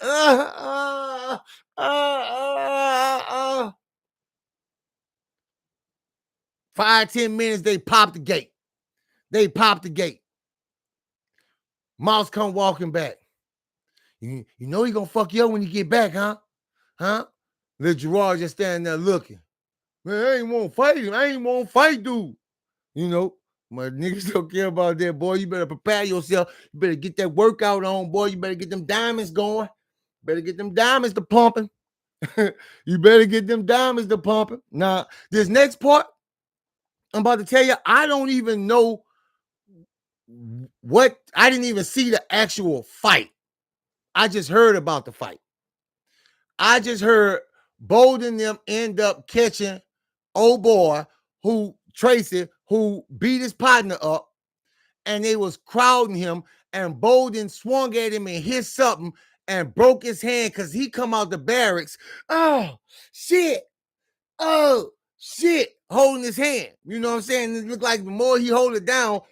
5-10 minutes, they pop the gate. Mouse come walking back. You know he gonna fuck you up when you get back, huh? Huh? Lil Gerard just standing there looking. Man, I ain't want to fight him. I ain't want to fight dude. You know, my niggas don't care about that, boy. You better prepare yourself. You better get that workout on, boy. You better get them diamonds going. Better get them diamonds to pumping. You better get them diamonds to pumping. Now, this next part, I'm about to tell you, I don't even know what, I didn't even see the actual fight. I just heard about the fight. I just heard Bolden them end up catching old boy Tracy, who beat his partner up, and they was crowding him, and Bolden swung at him and hit something and broke his hand because he come out the barracks. Oh, shit. Holding his hand. You know what I'm saying? It looked like the more he hold it down,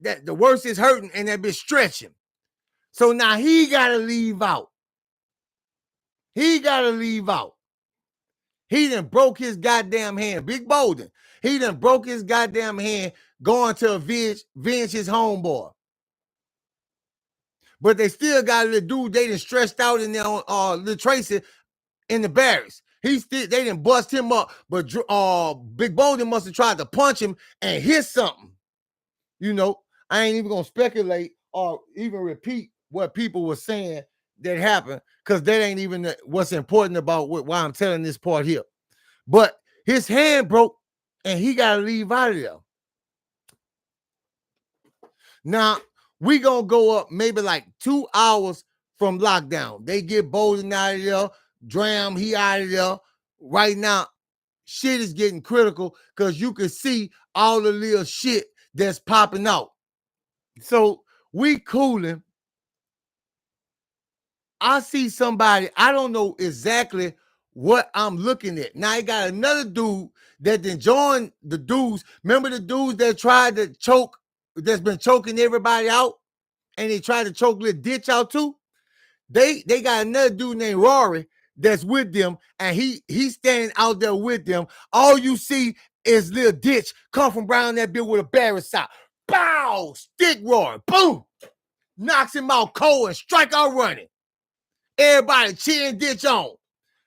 that the worse it's hurting, and that bitch stretching. So now he got to leave out. He done broke his goddamn hand. Big Bolden. He done broke his goddamn hand going to avenge his homeboy. But they still got a little dude they done stretched out in there on Lil Tracy in the barracks. They didn't bust him up, but Big Bolden must have tried to punch him and hit something. You know, I ain't even gonna speculate or even repeat what people were saying that happened, because that ain't even what's important about why I'm telling this part here. But his hand broke and he got to leave out of there. Now, we going to go up maybe like 2 hours from lockdown. They get Bolden out of there, Dram, he out of there. Right now, shit is getting critical because you can see all the little shit that's popping out. So we cooling. I see somebody, I don't know exactly what I'm looking at. Now I got another dude that then joined the dudes. Remember the dudes that tried to choke, that's been choking everybody out, and they tried to choke Little Ditch out too? They got another dude named Rory that's with them, and he's standing out there with them. All you see is Little Ditch come from around that bit with a barrel shot. Bow! Stick Rory. Boom! Knocks him out cold and strike out running. Everybody cheering Ditch on.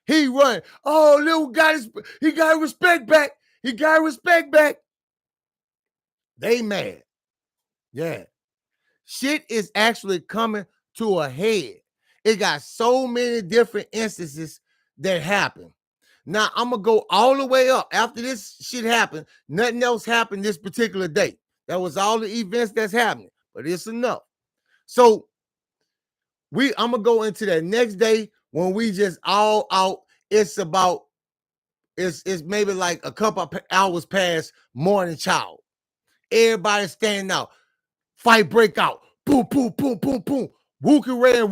He run. Oh, little guy, he got respect back. They mad. Yeah. shit is actually coming to a head. It got so many different instances that happen. Now I'm gonna go all the way up. After this shit happened, nothing else happened this particular day. That was all the events that's happening, but it's enough. So I'm gonna go into that next day when we just all out. It's about it's maybe like a couple of hours past morning child. Everybody standing out. Fight break out. Boom, boom, boom, boom, boom. Wookie Ray and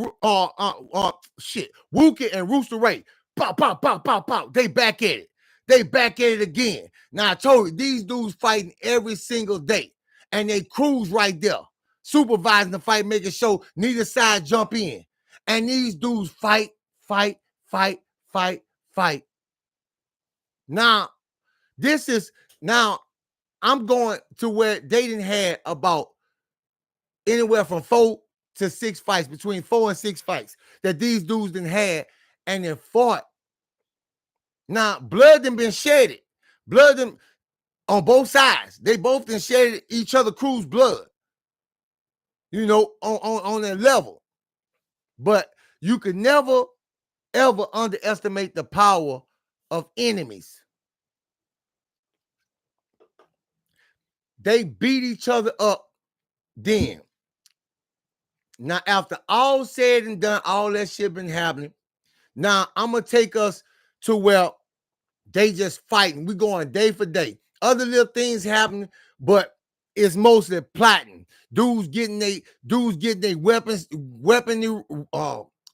Wookie and Rooster Ray. Pow, pow, pow, pow, pow. They back at it. They back at it again. Now I told you these dudes fighting every single day, and they crews right there, supervising the fight, making sure neither side jump in. And these dudes fight, fight, fight, fight, fight. Now I'm going to where they didn't have about anywhere from 4 to 6 fights, between 4 and 6 fights that these dudes done had and then fought. Now, blood done been shedded. Blood done on both sides. They both done shedded each other crew's blood, on that level. But you could never, ever underestimate the power of enemies. They beat each other up then. Now, after all said and done, all that shit been happening, now I'm going to take us to where they just fighting. We going day for day. Other little things happening, but it's mostly plotting. Dudes getting their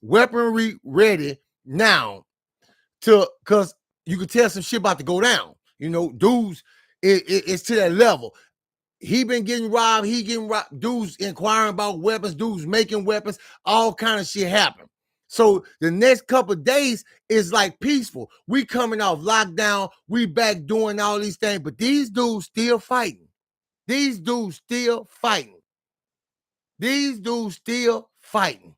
weaponry ready now because you could tell some shit about to go down. Dudes, it's to that level. He been getting robbed. He getting robbed. Dudes inquiring about weapons. Dudes making weapons. All kind of shit happen. So the next couple of days is like peaceful. We coming off lockdown. We back doing all these things. But these dudes still fighting. These dudes still fighting. These dudes still fighting.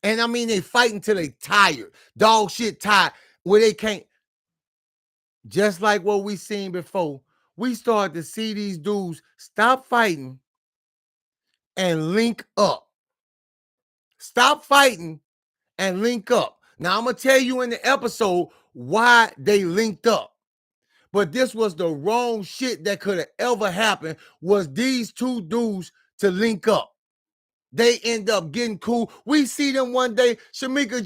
And I mean, they fighting till they tired. Dog shit tired. Where they can't. Just like what we seen before. We started to see these dudes stop fighting and link up. Stop fighting and link up. Now, I'm going to tell you in the episode why they linked up. But this was the wrong shit that could have ever happened, was these two dudes to link up. They end up getting cool. We see them one day. Shamika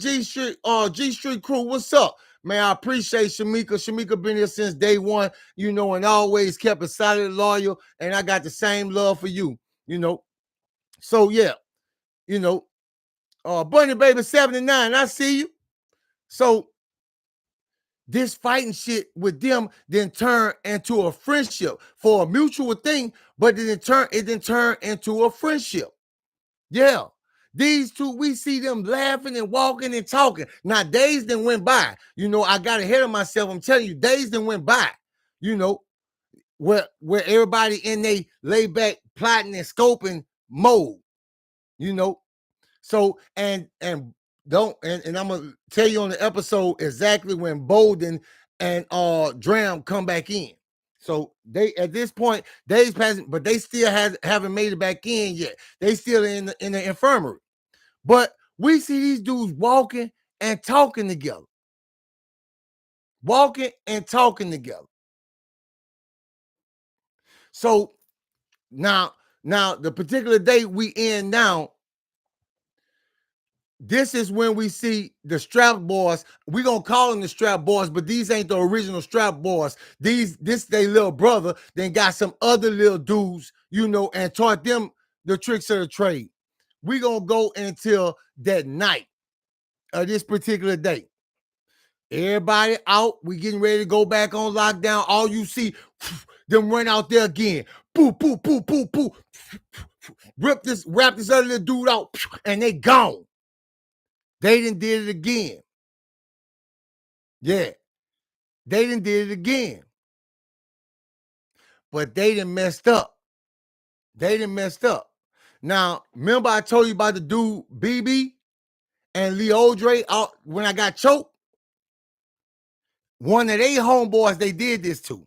G Street Crew, what's up? Man, I appreciate Shamika. Shamika been here since day one, and always kept a solid loyal. And I got the same love for you, So, yeah, Bunny Baby 79, I see you. So, this fighting shit with them then turn into a friendship for a mutual thing, but it then turn into a friendship. Yeah. These two, we see them laughing and walking and talking. Now, days then went by. I got ahead of myself. I'm telling you, days then went by, where everybody in they lay back plotting and scoping mode, So, and I'm gonna tell you on the episode exactly when Bolden and Dram come back in. So they at this point, days passing, but they still haven't made it back in yet. They still in the infirmary. But we see these dudes walking and talking together. Walking and talking together. So now the particular day we in now, this is when we see the strap boys. We're going to call them the strap boys, but these ain't the original strap boys. This they little brother then got some other little dudes, and taught them the tricks of the trade. We're going to go until that night of this particular day. Everybody out. We getting ready to go back on lockdown. All you see, them run out there again. Poo, poo, poo, poo, poo. Wrap this other little dude out, and they gone. They done did it again. Yeah. They done did it again. But they done messed up. Now, remember I told you about the dude BB and Leodre when I got choked? One of they homeboys they did this to.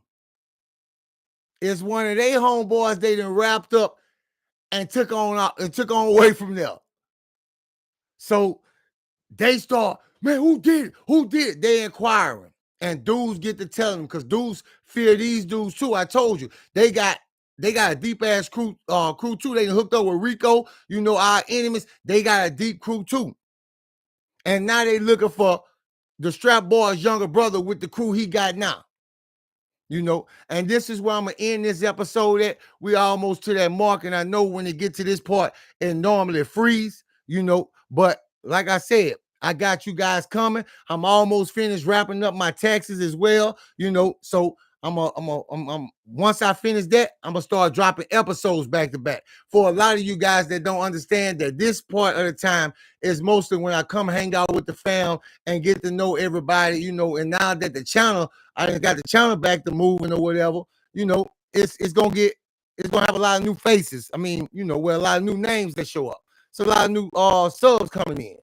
It's one of they homeboys they done wrapped up and took on away from there. So they start, man, who did it? Who did it? They inquiring. And dudes get to telling them, because dudes fear these dudes too. I told you, they got a deep ass crew too. They hooked up with Rico, our enemies. They got a deep crew too. And now they looking for the strap boy's younger brother with the crew he got now. And this is where I'm gonna end this episode at. We almost to that mark, and I know when it get to this part, it normally freeze, but like I said, I got you guys coming. I'm almost finished wrapping up my taxes as well, so I'm once I finish that, I'm gonna start dropping episodes back to back. For a lot of you guys that don't understand that this part of the time is mostly when I come hang out with the fam and get to know everybody, and now that the channel, I got the channel back to moving or whatever, it's gonna have a lot of new faces. I mean, where a lot of new names that show up. So a lot of new subs coming in.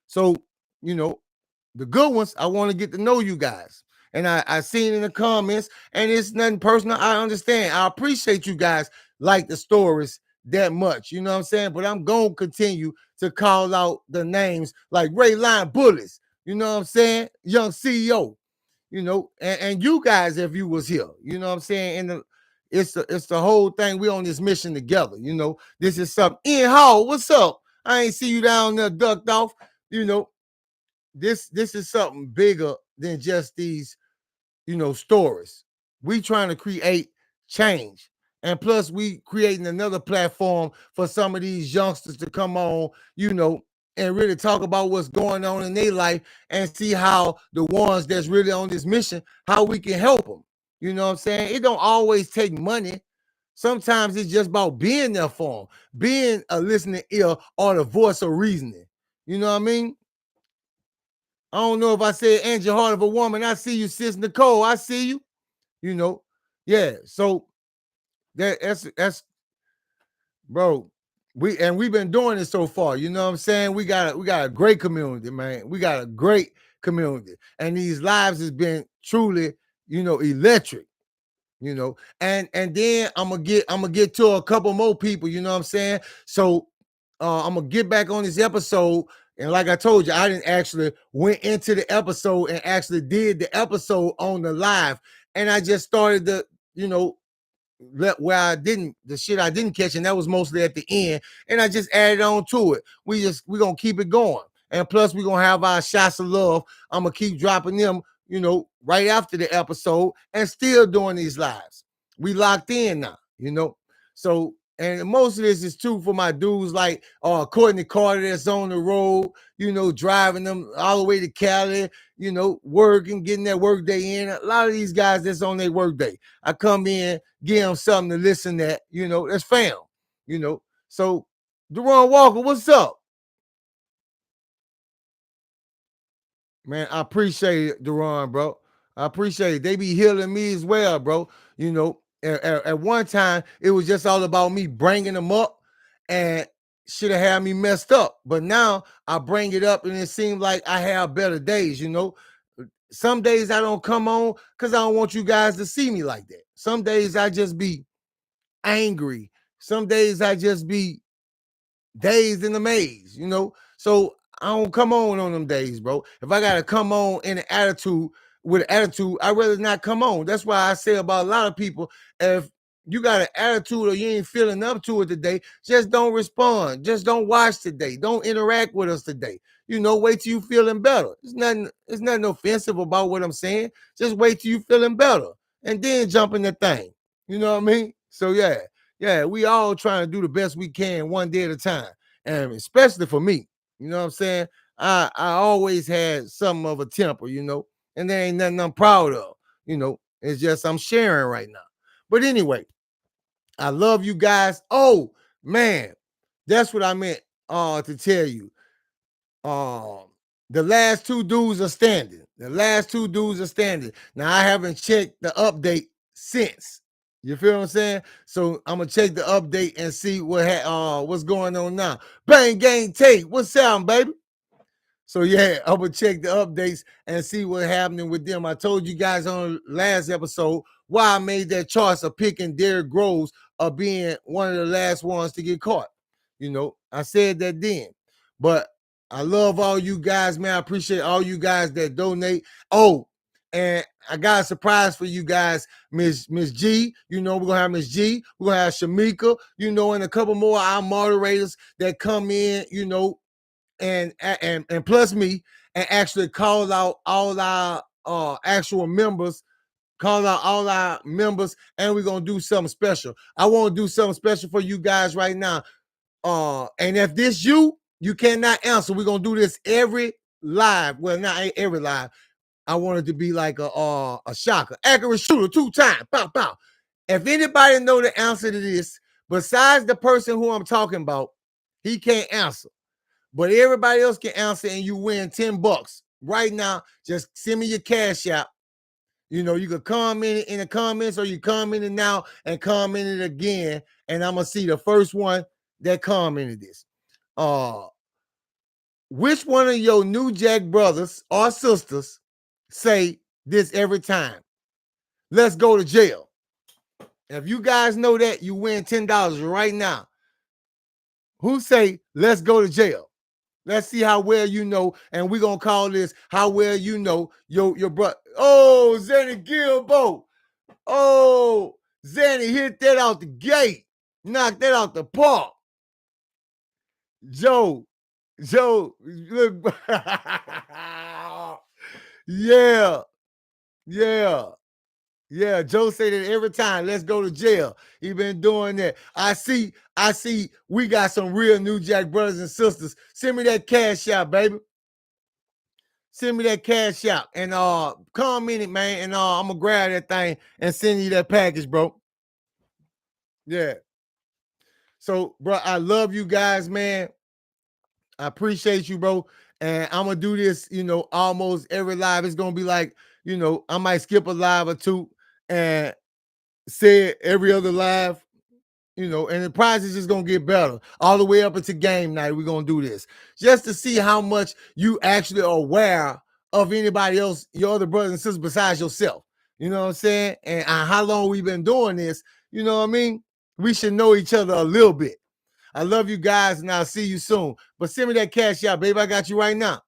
So, the good ones, I want to get to know you guys. And I seen in the comments, and it's nothing personal. I understand. I appreciate you guys like the stories that much. You know what I'm saying? But I'm going to continue to call out the names like Ray Line Bullets. You know what I'm saying? Young CEO. And you guys, if you was here, you know what I'm saying? And it's the whole thing. We on this mission together. This is something. Ian Hall, what's up? I ain't see you down there ducked off. This is something bigger than just these, stories. We trying to create change. And plus we creating another platform for some of these youngsters to come on, and really talk about what's going on in their life and see how the ones that's really on this mission, how we can help them. You know what I'm saying? It don't always take money. Sometimes it's just about being there for them, being a listening ear or the voice of reasoning. You know what I mean? I don't know if I said Angie Heart of a Woman. I see you, sis Nicole. I see you. Yeah. So that's bro. We've been doing it so far. You know what I'm saying? We got a great community, man. We got a great community, and these lives has been truly, electric. And then I'm gonna get to a couple more people. You know what I'm saying? So I'm gonna get back on this episode. And like I told you, I didn't actually went into the episode and actually did the episode on the live. And I just started where the shit I didn't catch, and that was mostly at the end. And I just added on to it. We're gonna keep it going. And plus we're gonna have our shots of love. I'm gonna keep dropping them, right after the episode and still doing these lives. We locked in now, So, and most of this is too for my dudes like Courtney Carter that's on the road, driving them all the way to Cali, working, getting that work day in. A lot of these guys that's on their work day, I come in, give them something to listen at, that's fam, So, Deron Walker, what's up? Man, I appreciate it, Deron, bro. I appreciate it. They be healing me as well, bro. At one time, it was just all about me bringing them up and should have had me messed up. But now I bring it up and it seems like I have better days, Some days I don't come on because I don't want you guys to see me like that. Some days I just be angry. Some days I just be dazed in the maze, So I don't come on them days, bro. If I gotta come on in an attitude with an attitude, I'd rather not come on. That's why I say about a lot of people, if you got an attitude or you ain't feeling up to it today, just don't respond. Just don't watch today. Don't interact with us today. Wait till you feeling better. It's nothing offensive about what I'm saying. Just wait till you feeling better and then jump in the thing. You know what I mean? So yeah, we all trying to do the best we can one day at a time. And especially for me, you know what I'm saying? I always had something of a temper, and there ain't nothing I'm proud of, It's just I'm sharing right now. But anyway, I love you guys. Oh man, that's what I meant to tell you. The last two dudes are standing. Now I haven't checked the update since. You feel what I'm saying? So I'm gonna check the update and see what's going on now. Bang Gang Tate, what's up, baby? So yeah, I'm gonna check the updates and see what's happening with them. I told you guys on last episode why I made that choice of picking Derrick Groves of being one of the last ones to get caught. You know, I said that then. But I love all you guys, man. I appreciate all you guys that donate. Oh, and I got a surprise for you guys, Miss G. You know, we're gonna have Miss G, we're gonna have Shamika, you know, and a couple more of our moderators that come in, you know, and plus me, and actually call out all our actual members, call out all our members, and we're gonna do something special. I want to do something special for you guys right now. And if this you cannot answer, we're gonna do this every live. Well, not every live. I want it to be like a shocker. Accurate shooter 2 times. Pow, pow. If anybody know the answer to this, besides the person who I'm talking about, he can't answer. But everybody else can answer and you win $10 right now. Just send me your cash app. You know, you can comment it in the comments, or you comment it now and comment it again. And I'm gonna see the first one that commented this. Which one of your New Jack brothers or sisters say this every time? Let's go to jail. If you guys know that, you win $10 right now. Who say let's go to jail? Let's see how well you know, and we're gonna call this how well you know your brother. Oh, Zanny Gilbo. Oh, Zanny hit that out the gate. Knocked that out the park. Joe, look. Yeah. Joe said that every time. Let's go to jail. He been doing that. I see we got some real New Jack brothers and sisters. Send me that cash out, baby. Send me that cash out. And comment it, man. And I'm gonna grab that thing and send you that package, bro. Yeah. So, bro, I love you guys, man. I appreciate you, bro. And I'm gonna do this, you know, almost every live. It's gonna be like, you know, I might skip a live or two and say it every other live, you know, and the prize is just gonna get better all the way up into game night. We're gonna do this just to see how much you actually are aware of anybody else, your other brothers and sisters besides yourself. You know what I'm saying? And how long we've been doing this, you know what I mean? We should know each other a little bit. I love you guys, and I'll see you soon. But send me that cash out, baby. I got you right now.